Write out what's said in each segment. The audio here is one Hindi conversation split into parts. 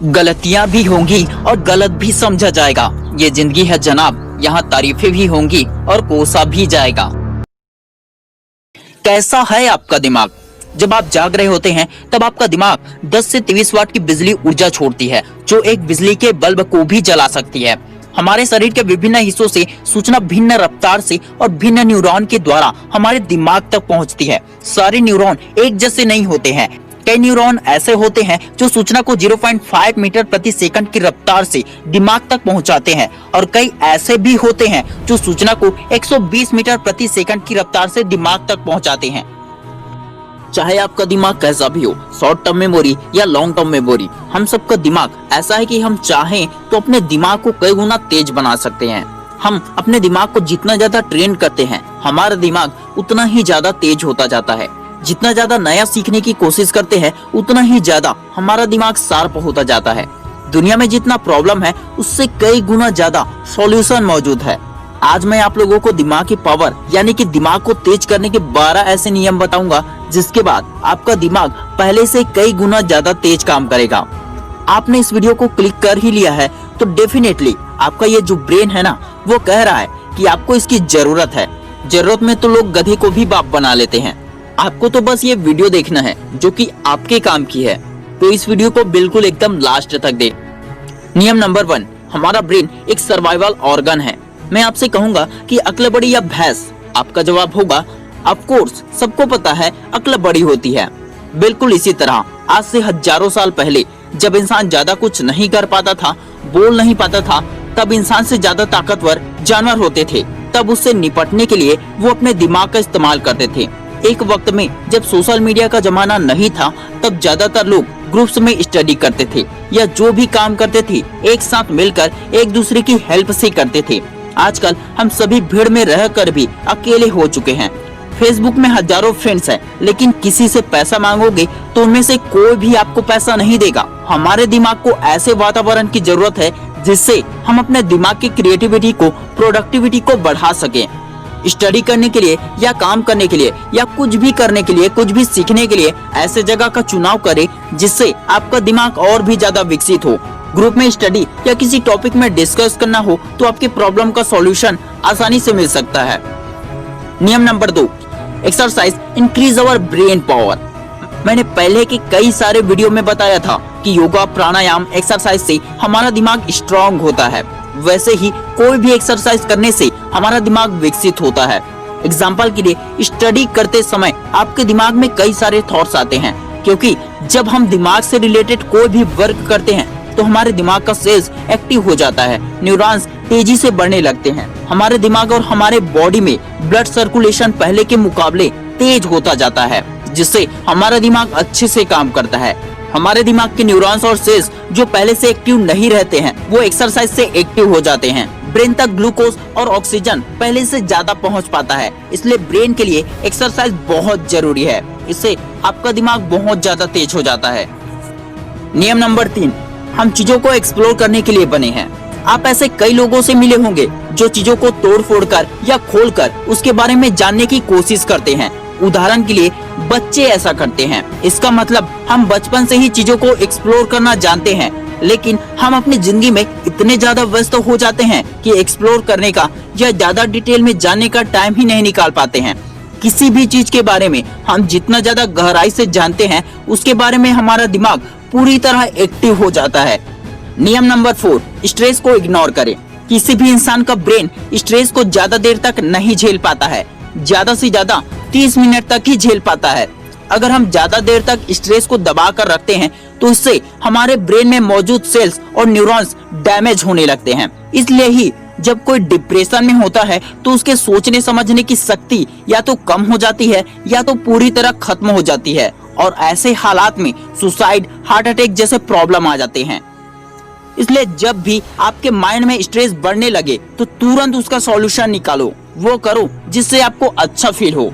गलतियां भी होंगी और गलत भी समझा जाएगा। ये जिंदगी है जनाब, यहाँ तारीफें भी होंगी और कोसा भी जाएगा। कैसा है आपका दिमाग? जब आप जाग रहे होते हैं तब आपका दिमाग 10 से 23 वाट की बिजली ऊर्जा छोड़ती है, जो एक बिजली के बल्ब को भी जला सकती है। हमारे शरीर के विभिन्न हिस्सों से सूचना भिन्न रफ्तार से और भिन्न न्यूरॉन के द्वारा हमारे दिमाग तक पहुंचती है। सारे न्यूरॉन एक जैसे नहीं होते हैं। कई न्यूरॉन ऐसे होते हैं जो सूचना को 0.5 मीटर प्रति सेकंड की रफ्तार से दिमाग तक पहुंचाते हैं, और कई ऐसे भी होते हैं जो सूचना को 120 मीटर प्रति सेकंड की रफ्तार से दिमाग तक पहुंचाते हैं। चाहे आपका दिमाग कैसा भी हो, शॉर्ट टर्म मेमोरी या लॉन्ग टर्म मेमोरी, हम सबका दिमाग ऐसा है कि हम चाहें तो अपने दिमाग को कई गुना तेज बना सकते हैं। हम अपने दिमाग को जितना ज्यादा ट्रेन करते हैं, हमारा दिमाग उतना ही ज्यादा तेज होता जाता है। जितना ज्यादा नया सीखने की कोशिश करते हैं, उतना ही ज्यादा हमारा दिमाग शार्प होता जाता है। दुनिया में जितना प्रॉब्लम है, उससे कई गुना ज्यादा सॉल्यूशन मौजूद है। आज मैं आप लोगों को दिमाग की पावर यानी कि दिमाग को तेज करने के 12 ऐसे नियम बताऊंगा, जिसके बाद आपका दिमाग पहले से कई गुना ज्यादा तेज काम करेगा। आपने इस वीडियो को क्लिक कर ही लिया है तो डेफिनेटली आपका ये जो ब्रेन है ना, वो कह रहा है कि आपको इसकी जरूरत है। जरूरत में तो लोग गधे को भी बाप बना लेते हैं। आपको तो बस ये वीडियो देखना है जो कि आपके काम की है, तो इस वीडियो को बिल्कुल एकदम लास्ट तक दे। नियम नंबर 1, हमारा ब्रेन एक सर्वाइवल ऑर्गन है। मैं आपसे कहूंगा कि अक्ल बड़ी या भैंस? आपका जवाब होगा ऑफ कोर्स, सबको पता है अक्ल बड़ी होती है। बिल्कुल इसी तरह आज से हजारों साल पहले जब इंसान ज्यादा कुछ नहीं कर पाता था, बोल नहीं पाता था, तब इंसान से ज्यादा ताकतवर जानवर होते थे। तब उससे निपटने के लिए वो अपने दिमाग का इस्तेमाल करते थे। एक वक्त में जब सोशल मीडिया का जमाना नहीं था, तब ज्यादातर लोग ग्रुप्स में स्टडी करते थे या जो भी काम करते थे एक साथ मिलकर एक दूसरे की हेल्प से करते थे। आजकल हम सभी भीड़ में रहकर भी अकेले हो चुके हैं। फेसबुक में हजारों फ्रेंड्स हैं, लेकिन किसी से पैसा मांगोगे तो उनमें से कोई भी आपको पैसा नहीं देगा। हमारे दिमाग को ऐसे वातावरण की जरूरत है जिससे हम अपने दिमाग की क्रिएटिविटी को, प्रोडक्टिविटी को बढ़ा सकें। स्टडी करने के लिए या काम करने के लिए या कुछ भी करने के लिए, कुछ भी सीखने के लिए ऐसे जगह का चुनाव करें जिससे आपका दिमाग और भी ज्यादा विकसित हो। ग्रुप में स्टडी या किसी टॉपिक में डिस्कस करना हो तो आपके प्रॉब्लम का सॉल्यूशन आसानी से मिल सकता है। नियम number 2, exercise increase our brain power. मैंने पहले के कई सारे वीडियो में बताया था कि योगा, प्राणायाम, एक्सरसाइज से हमारा दिमाग स्ट्रांग होता है। वैसे ही कोई भी एक्सरसाइज करने से हमारा दिमाग विकसित होता है। एग्जाम्पल के लिए स्टडी करते समय आपके दिमाग में कई सारे थॉट्स आते हैं, क्योंकि जब हम दिमाग से रिलेटेड कोई भी वर्क करते हैं तो हमारे दिमाग का सेल्स एक्टिव हो जाता है, न्यूरॉन्स तेजी से बढ़ने लगते हैं। हमारे दिमाग और हमारे बॉडी में ब्लड सर्कुलेशन पहले के मुकाबले तेज होता जाता है, जिससे हमारा दिमाग अच्छे से काम करता है। हमारे दिमाग के न्यूरॉन्स और सेल्स जो पहले से एक्टिव नहीं रहते हैं, वो एक्सरसाइज से एक्टिव हो जाते हैं। ब्रेन तक ग्लूकोज और ऑक्सीजन पहले से ज्यादा पहुंच पाता है, इसलिए ब्रेन के लिए एक्सरसाइज बहुत जरूरी है। इससे आपका दिमाग बहुत ज्यादा तेज हो जाता है। नियम नंबर 3, हम चीजों को एक्सप्लोर करने के लिए बने हैं। आप ऐसे कई लोगों से मिले होंगे जो चीजों को तोड़ फोड़ कर या खोल कर उसके बारे में जानने की कोशिश करते हैं। उदाहरण के लिए बच्चे ऐसा करते हैं। इसका मतलब हम बचपन से ही चीजों को एक्सप्लोर करना जानते हैं, लेकिन हम अपनी जिंदगी में इतने ज्यादा व्यस्त हो जाते हैं कि एक्सप्लोर करने का या ज्यादा डिटेल में जानने का टाइम ही नहीं निकाल पाते हैं। किसी भी चीज के बारे में हम जितना ज्यादा गहराई से जानते हैं, उसके बारे में हमारा दिमाग पूरी तरह एक्टिव हो जाता है। नियम नंबर 4, स्ट्रेस को इग्नोर करें। किसी भी इंसान का ब्रेन स्ट्रेस को ज्यादा देर तक नहीं झेल पाता है, ज्यादा से ज्यादा 30 मिनट तक ही झेल पाता है। अगर हम ज्यादा देर तक स्ट्रेस को दबा कर रखते हैं तो इससे हमारे ब्रेन में मौजूद सेल्स और न्यूरॉन्स डैमेज होने लगते हैं। इसलिए ही जब कोई डिप्रेशन में होता है तो उसके सोचने समझने की शक्ति या तो कम हो जाती है या तो पूरी तरह खत्म हो जाती है, और ऐसे हालात में सुसाइड, हार्ट अटैक जैसे प्रॉब्लम आ जाते हैं। इसलिए जब भी आपके माइंड में स्ट्रेस बढ़ने लगे तो तुरंत उसका सॉल्यूशन निकालो, वो करो जिससे आपको अच्छा फील हो।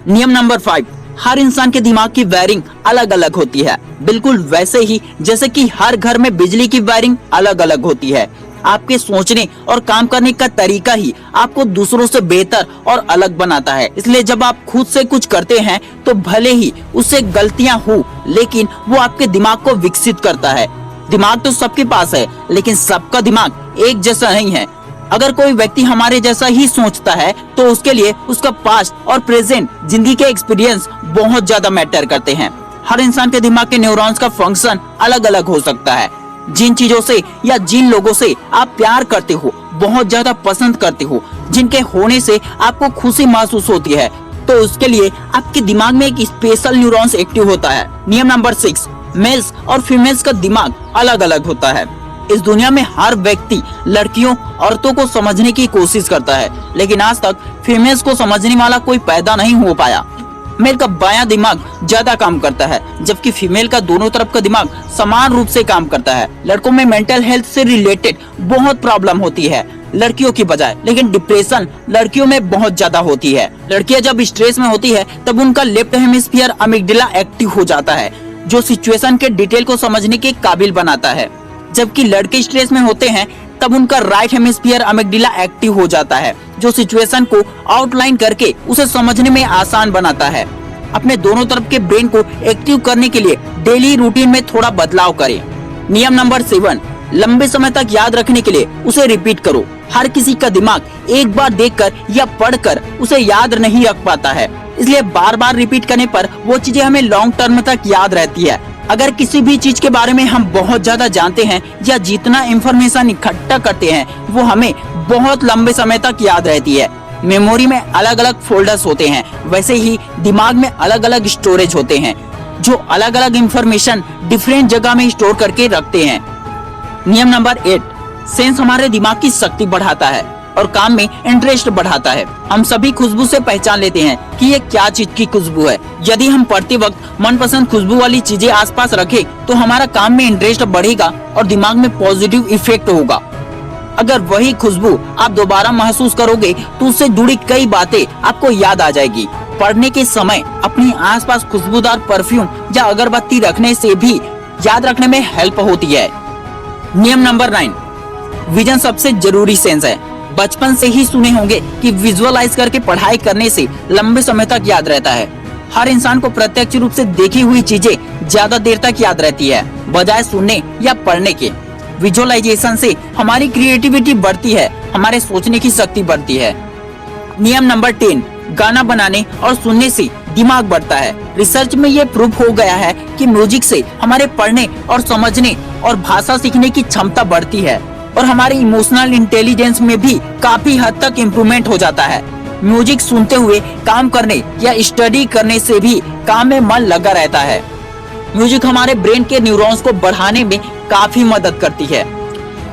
नियम नंबर 5, हर इंसान के दिमाग की वायरिंग अलग अलग होती है, बिल्कुल वैसे ही जैसे कि हर घर में बिजली की वायरिंग अलग अलग होती है। आपके सोचने और काम करने का तरीका ही आपको दूसरों से बेहतर और अलग बनाता है। इसलिए जब आप खुद से कुछ करते हैं तो भले ही उससे गलतियां हो, लेकिन वो आपके दिमाग को विकसित करता है। दिमाग तो सबके पास है, लेकिन सबका दिमाग एक जैसा नहीं है। अगर कोई व्यक्ति हमारे जैसा ही सोचता है तो उसके लिए उसका पास्ट और प्रेजेंट जिंदगी के एक्सपीरियंस बहुत ज्यादा मैटर करते हैं। हर इंसान के दिमाग के न्यूरॉन्स का फंक्शन अलग अलग हो सकता है। जिन चीजों से या जिन लोगों से आप प्यार करते हो, बहुत ज्यादा पसंद करते हो, जिनके होने से आपको खुशी महसूस होती है, तो उसके लिए आपके दिमाग में एक स्पेशल न्यूरॉन्स एक्टिव होता है। नियम नंबर 6, मेल्स और फीमेल्स का दिमाग अलग अलग होता है। इस दुनिया में हर व्यक्ति लड़कियों औरतों को समझने की कोशिश करता है, लेकिन आज तक फीमेल्स को समझने वाला कोई पैदा नहीं हो पाया। मेल का बायां दिमाग ज्यादा काम करता है, जबकि फीमेल का दोनों तरफ का दिमाग समान रूप से काम करता है। लड़कों में मेंटल हेल्थ से रिलेटेड बहुत प्रॉब्लम होती है लड़कियों की बजाय, लेकिन डिप्रेशन लड़कियों में बहुत ज्यादा होती है। लड़कियां जब स्ट्रेस में होती है तब उनका लेफ्ट हेमिस्फीयर अमिगडाला एक्टिव हो जाता है, जो सिचुएशन के डिटेल को समझने के काबिल बनाता है। जबकि लड़के स्ट्रेस में होते हैं तब उनका राइट हेमिस्फीयर अमिगडाला एक्टिव हो जाता है, जो सिचुएशन को आउटलाइन करके उसे समझने में आसान बनाता है। अपने दोनों तरफ के ब्रेन को एक्टिव करने के लिए डेली रूटीन में थोड़ा बदलाव करें। नियम नंबर 7, लंबे समय तक याद रखने के लिए उसे रिपीट करो। हर किसी का दिमाग एक बार देखकर या पढ़कर उसे याद नहीं रख पाता है, इसलिए बार बार रिपीट करने पर वो चीजें हमें लॉन्ग टर्म तक याद रहती है। अगर किसी भी चीज के बारे में हम बहुत ज्यादा जानते हैं या जितना इंफॉर्मेशन इकट्ठा करते हैं वो हमें बहुत लंबे समय तक याद रहती है। मेमोरी में अलग अलग फोल्डर्स होते हैं, वैसे ही दिमाग में अलग अलग स्टोरेज होते हैं, जो अलग अलग इंफॉर्मेशन डिफरेंट जगह में स्टोर करके रखते हैं। नियम नंबर 8, सेंस हमारे दिमाग की शक्ति बढ़ाता है और काम में इंटरेस्ट बढ़ाता है। हम सभी खुशबू से पहचान लेते हैं कि ये क्या चीज की खुशबू है। यदि हम पढ़ते वक्त मनपसंद खुशबू वाली चीजें आसपास रखें तो हमारा काम में इंटरेस्ट बढ़ेगा और दिमाग में पॉजिटिव इफेक्ट होगा। अगर वही खुशबू आप दोबारा महसूस करोगे तो उससे जुड़ी कई बातें आपको याद आ जाएगी। पढ़ने के समय अपने आसपास खुशबूदार परफ्यूम या अगरबत्ती रखने से भी याद रखने में हेल्प होती है। नियम नंबर 9, विजन सबसे जरूरी सेंस है। बचपन से ही सुने होंगे कि विजुअलाइज करके पढ़ाई करने से लंबे समय तक याद रहता है। हर इंसान को प्रत्यक्ष रूप से देखी हुई चीजें ज्यादा देर तक याद रहती है, बजाय सुनने या पढ़ने के। विजुअलाइजेशन से हमारी क्रिएटिविटी बढ़ती है, हमारे सोचने की शक्ति बढ़ती है। नियम नंबर 10, गाना बनाने और सुनने से दिमाग बढ़ता है। रिसर्च में ये प्रूफ हो गया है कि म्यूजिक से हमारे पढ़ने और समझने और भाषा सीखने की क्षमता बढ़ती है और हमारे इमोशनल इंटेलिजेंस में भी काफी हद तक इम्प्रूवमेंट हो जाता है। म्यूजिक सुनते हुए काम करने या स्टडी करने से भी काम में मन लगा रहता है। म्यूजिक हमारे ब्रेन के न्यूरॉन्स को बढ़ाने में काफी मदद करती है।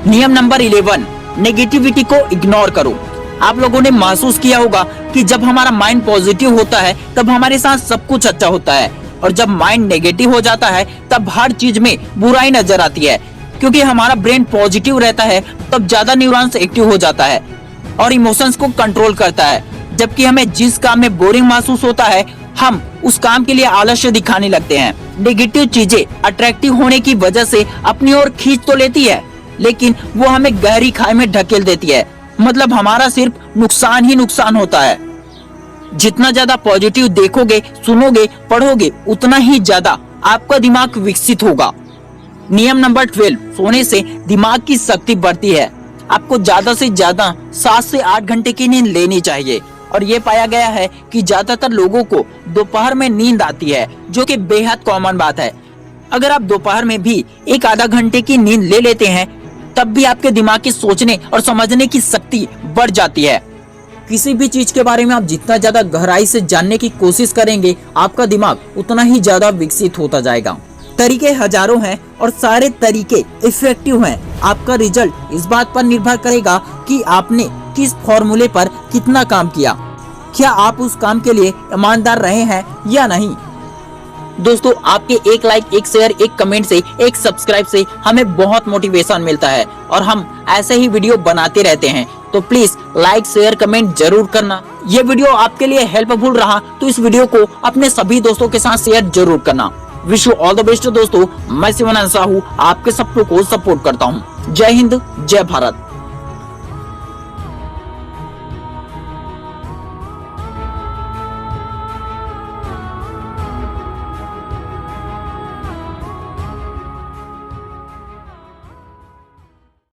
नियम नंबर 11, नेगेटिविटी को इग्नोर करो। आप लोगों ने महसूस किया होगा कि जब हमारा माइंड पॉजिटिव होता है तब हमारे साथ सब कुछ अच्छा होता है, और जब माइंड नेगेटिव हो जाता है तब हर चीज में बुराई नजर आती है। क्योंकि हमारा ब्रेन पॉजिटिव रहता है तब ज्यादा न्यूरॉन्स एक्टिव हो जाता है और इमोशंस को कंट्रोल करता है। जबकि हमें जिस काम में बोरिंग महसूस होता है हम उस काम के लिए आलस्य दिखाने लगते हैं। नेगेटिव चीजें अट्रैक्टिव होने की वजह से अपनी ओर खींच तो लेती है, लेकिन वो हमें गहरी खाई में ढकेल देती है। मतलब हमारा सिर्फ नुकसान ही नुकसान होता है। जितना ज्यादा पॉजिटिव देखोगे, सुनोगे, पढ़ोगे, उतना ही ज्यादा आपका दिमाग विकसित होगा। नियम नंबर 12, सोने से दिमाग की शक्ति बढ़ती है। आपको ज्यादा से ज्यादा 7 से 8 घंटे की नींद लेनी चाहिए, और ये पाया गया है कि ज्यादातर लोगों को दोपहर में नींद आती है, जो कि बेहद कॉमन बात है। अगर आप दोपहर में भी 1-आधा घंटे की नींद ले लेते हैं तब भी आपके दिमाग की सोचने और समझने की शक्ति बढ़ जाती है। किसी भी चीज के बारे में आप जितना ज्यादा गहराई से जानने की कोशिश करेंगे आपका दिमाग उतना ही ज्यादा विकसित होता जाएगा। तरीके हजारों हैं और सारे तरीके इफेक्टिव हैं। आपका रिजल्ट इस बात पर निर्भर करेगा कि आपने किस फॉर्मूले पर कितना काम किया। क्या आप उस काम के लिए ईमानदार रहे हैं या नहीं। दोस्तों, आपके एक लाइक, एक शेयर, एक कमेंट से, एक सब्सक्राइब से हमें बहुत मोटिवेशन मिलता है और हम ऐसे ही वीडियो बनाते रहते हैं। तो प्लीज लाइक, शेयर, कमेंट जरूर करना। ये वीडियो आपके लिए हेल्पफुल रहा तो इस वीडियो को अपने सभी दोस्तों के साथ शेयर जरूर करना। Wish you all the best दोस्तों। मैं शिवानंद साहू आपके सपनों को सपोर्ट करता हूँ। जय हिंद, जय भारत।